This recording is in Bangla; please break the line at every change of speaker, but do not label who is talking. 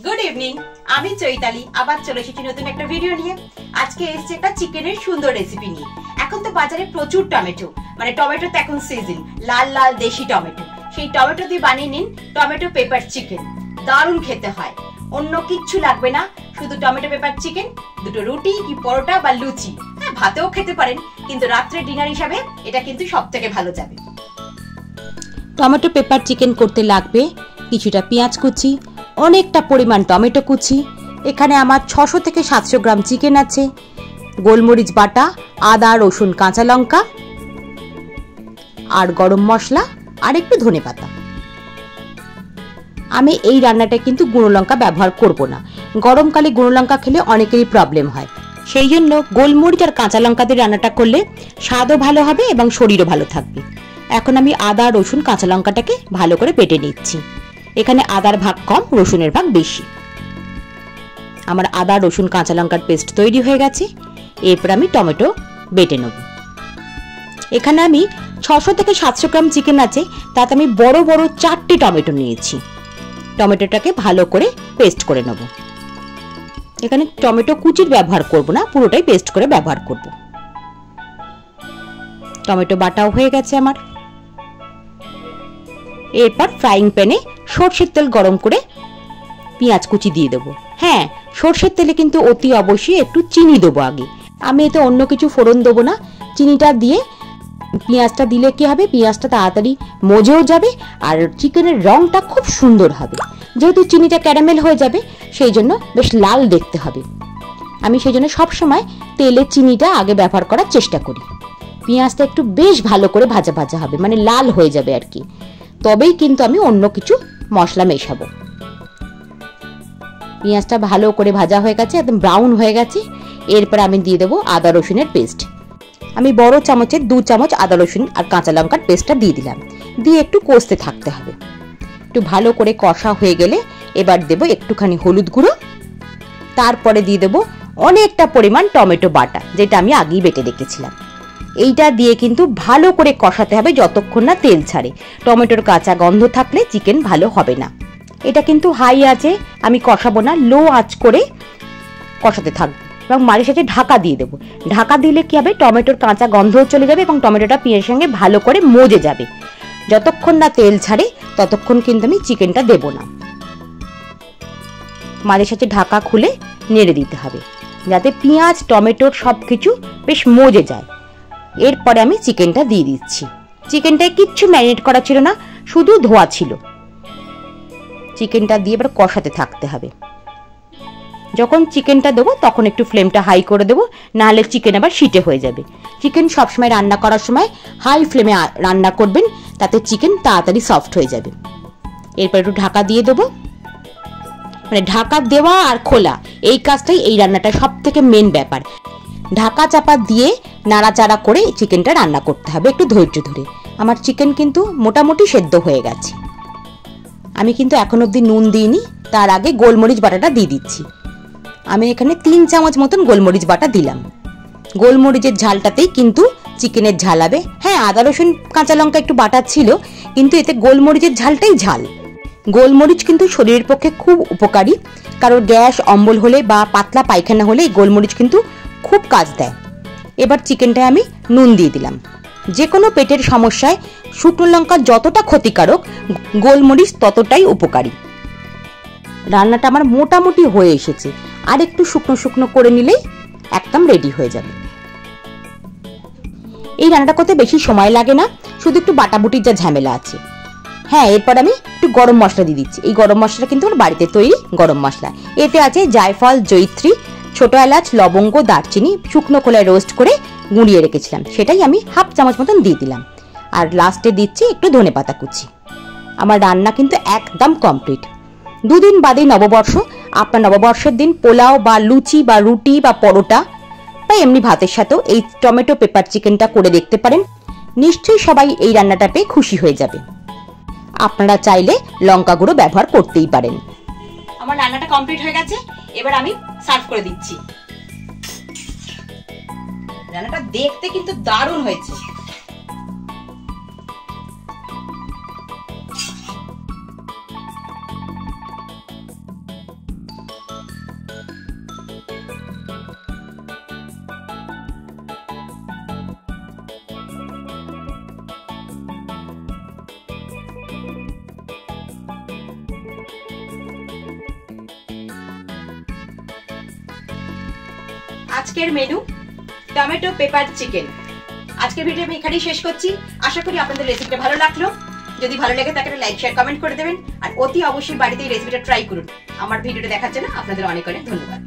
গুড ইভিনিং, আমি চৈতালি আবার চলে এসেছি নতুন একটা ভিডিও নিয়ে। আজকে এসেছে একটা চিকেনের সুন্দর রেসিপি নিয়ে। এখন তো বাজারে প্রচুর টমেটো, মানে টমেটো তো এখন সিজন, লাল লাল দেশি টমেটো। সেই টমেটো দিয়ে বানিয়ে নিন টমেটো পেপার চিকেন। দারুণ খেতে হয়, অন্য কিচ্ছু লাগবে না, শুধু টমেটো পেপার চিকেন। দুটো রুটি কি পরোটা বা লুচি, হ্যাঁ ভাতেও খেতে পারেন, কিন্তু রাত্রে ডিনার হিসাবে এটা কিন্তু সব থেকে ভালো যাবে।
টমেটো পেপার চিকেন করতে লাগবে কিছুটা পেঁয়াজ কুচি, অনেকটা পরিমাণ টমেটো কুচি, এখানে আমার 600 থেকে 700 গ্রাম চিকেন আছে, গোলমরিচ বাটা, আদা রসুন কাঁচা লঙ্কা আর গরম মশলা আর একটু ধনেপাতা। আমি এই রান্নাটা কিন্তু গুঁড়ো লঙ্কা ব্যবহার করব না, গরমকালে গুঁড়ো লঙ্কা খেলে অনেকেরই প্রবলেম হয়, সেই জন্য গোলমরিচ আর কাঁচা লঙ্কা দিয়ে রান্নাটা করলে স্বাদও ভালো হবে এবং শরীরও ভালো থাকবে। এখন আমি আদা রসুন কাঁচা লঙ্কাটাকে ভালো করে বেটে নিচ্ছি। এখানে আদার ভাগ কম, রসুনের ভাগ বেশি। আমার আদা রসুন কাঁচা লঙ্কার পেস্ট তৈরি হয়ে গেছে। এরপর আমি টমেটো বেটে নেব। এখানে আমি 600 থেকে 700 গ্রাম চিকেন আছে, তাতে আমি বড় বড় 4টে টমেটো নিয়েছি। টমেটোটাকে ভালো করে পেস্ট করে নেব। এখানে টমেটো কুচির ব্যবহার করব না, পুরোটাই পেস্ট করে ব্যবহার করব। টমেটো বাটাও হয়ে গেছে আমার। এরপর ফ্রাইং প্যানে সরষের তেল গরম করে পেঁয়াজ কুচি দিয়ে দেবো। হ্যাঁ, সরষের তেলে কিন্তু অতি অবশ্যই একটু চিনি দেবো আগে। আমি এতে অন্য কিছু ফোড়ন দেবো না, চিনিটা দিয়ে পেঁয়াজটা দিলে কি হবে, পেঁয়াজটা তাড়াতাড়ি মজেও যাবে আর চিকেনের রংটা খুব সুন্দর হবে। যেহেতু চিনিটা ক্যারামেল হয়ে যাবে, সেই জন্য বেশ লাল দেখতে হবে। আমি সেই জন্য সবসময় তেলে চিনিটা আগে ব্যবহার করার চেষ্টা করি। পেঁয়াজটা একটু বেশ ভালো করে ভাজা ভাজা হবে, মানে লাল হয়ে যাবে আর কি, তবেই কিন্তু আমি অন্য কিছু মশলা মেশাবো। পেঁয়াজটা ভালো করে ভাজা হয়ে গেছে, একদম ব্রাউন হয়ে গেছে। এরপর আমি দিয়ে দেবো আদা রসুনের পেস্ট। আমি বড় চামচের 2 চামচ আদা রসুন আর কাঁচা লঙ্কার পেস্টটা দিয়ে দিলাম। দিয়ে একটু কষতে থাকতে হবে। একটু ভালো করে কষা হয়ে গেলে এবার দেবো একটুখানি হলুদ গুঁড়ো, তারপরে দিয়ে দেবো অনেকটা পরিমাণ টমেটো বাটা, যেটা আমি আগেই বেটে রেখেছিলাম। এইটা দিয়ে কিন্তু ভালো করে কষাতে হবে যতক্ষণ না তেল ছাড়ে। টমেটোর কাঁচা গন্ধ থাকলে চিকেন ভালো হবে না। এটা কিন্তু হাই আঁচে আমি কষাবো না, লো আঁচ করে কষাতে থাকবো এবং মাঝে সাথে ঢাকা দিয়ে দেবো। ঢাকা দিলে কি হবে, টমেটোর কাঁচা গন্ধও চলে যাবে এবং টমেটোটা পেঁয়াজের সঙ্গে ভালো করে মজে যাবে। যতক্ষণ না তেল ছাড়ে ততক্ষণ কিন্তু আমি চিকেনটা দেব না। মাঝে সাথে ঢাকা খুলে নেড়ে দিতে হবে যাতে পেঁয়াজ টমেটোর সবকিছু বেশ মজে যায়। এরপরে আমি চিকেনটা দিয়ে দিচ্ছি। চিকেনটায় কিচ্ছু ম্যারিনেট করা ছিল না, শুধু ধোয়া ছিল। চিকেনটা দিয়ে এবার কষাতে থাকতে হবে। যখন চিকেনটা দেবো তখন একটু ফ্লেমটা হাই করে দেবো, নাহলে চিকেন আবার শিটে হয়ে যাবে। চিকেন সবসময় রান্না করার সময় হাই ফ্লেমে রান্না করবেন, তাতে চিকেন তাড়াতাড়ি সফট হয়ে যাবে। এরপর একটু ঢাকা দিয়ে দেবো। মানে ঢাকা দেওয়া আর খোলা এই কাজটাই এই রান্নাটা সব থেকে মেন ব্যাপার। ঢাকা চাপা দিয়ে নাড়াচাড়া করে চিকেনটা রান্না করতে হবে একটু ধৈর্য ধরে। আমার চিকেন কিন্তু মোটামুটি সেদ্ধ হয়ে গেছে। আমি কিন্তু এখন অবধি নুন দিইনি, তার আগে গোলমরিচ বাটাটা দিয়ে দিচ্ছি। আমি এখানে 3 চামচ মতন গোলমরিচ বাটা দিলাম। গোলমরিচের ঝালটাতেই কিন্তু চিকেনের ঝাল হবে। হ্যাঁ, আদা রসুন কাঁচা লঙ্কা একটু বাটা ছিল, কিন্তু এতে গোলমরিচের ঝালটাই ঝাল। গোলমরিচ কিন্তু শরীরের পক্ষে খুব উপকারী, কারোর গ্যাস অম্বল হলে বা পাতলা পায়খানা হলে এই গোলমরিচ কিন্তু খুব কাজ দেয়। এবার চিকেনটায় আমি নুন দিয়ে দিলাম। যে কোনো পেটের সমস্যায় শুকনো লঙ্কা যতটা ক্ষতিকারক, গোলমরিচ ততটাই উপকারী। রান্নাটা আমার মোটামুটি হয়ে এসেছে, আর একটু শুকনো শুকনো করে নিলেই একদম রেডি হয়ে যাবে। এই রান্নাটা করতে বেশি সময় লাগে না, শুধু একটু বাটাবুটির যা ঝামেলা আছে। হ্যাঁ, এরপর আমি একটু গরম মশলা দিয়ে দিচ্ছি। এই গরম মশলাটা কিন্তু আমার বাড়িতে তৈরি গরম মশলা। এতে আছে জায়ফল, জয়িত্রী, ছোট এলাচ, লবঙ্গ, দারচিনি শুকনো খোলায় রোস্ট করে গুঁড়িয়ে রেখেছিলাম, সেটাই আমি 1/2 চামচ মতন দিয়ে দিলাম। আর লাস্টে দিচ্ছি একটু ধনেপাতা কুচি। আমার রান্না কিন্তু একদম কমপ্লিট। 2 দিন বাদে নববর্ষ। আপনার নববর্ষের দিন পোলাও বা লুচি বা রুটি বা পরোটা বা এমনি ভাতের সাথেও এই টমেটো পেপার চিকেনটা করে দেখতে পারেন। নিশ্চয়ই সবাই এই রান্নাটা পেয়ে খুশি হয়ে যাবে। আপনারা চাইলে লঙ্কা গুঁড়ো ব্যবহার করতেই পারেন।
আমার রান্নাটা কমপ্লিট হয়ে গেছে, এবার আমি সার্ভ করে দিচ্ছি। রান্নাটা দেখতে কিন্তু দারুণ হয়েছে। আজকের মেনু টমেটো পেপার চিকেন। আজকের ভিডিও আমি এখানেই শেষ করছি। আশা করি আপনাদের রেসিপিটা ভালো লাগলো। যদি ভালো লাগে তাকে লাইক শেয়ার কমেন্ট করে দেবেন আর অতি অবশ্যই বাড়িতে এই রেসিপিটা ট্রাই করুন। আমার ভিডিওটা দেখার জন্য আপনাদের অনেক অনেক ধন্যবাদ।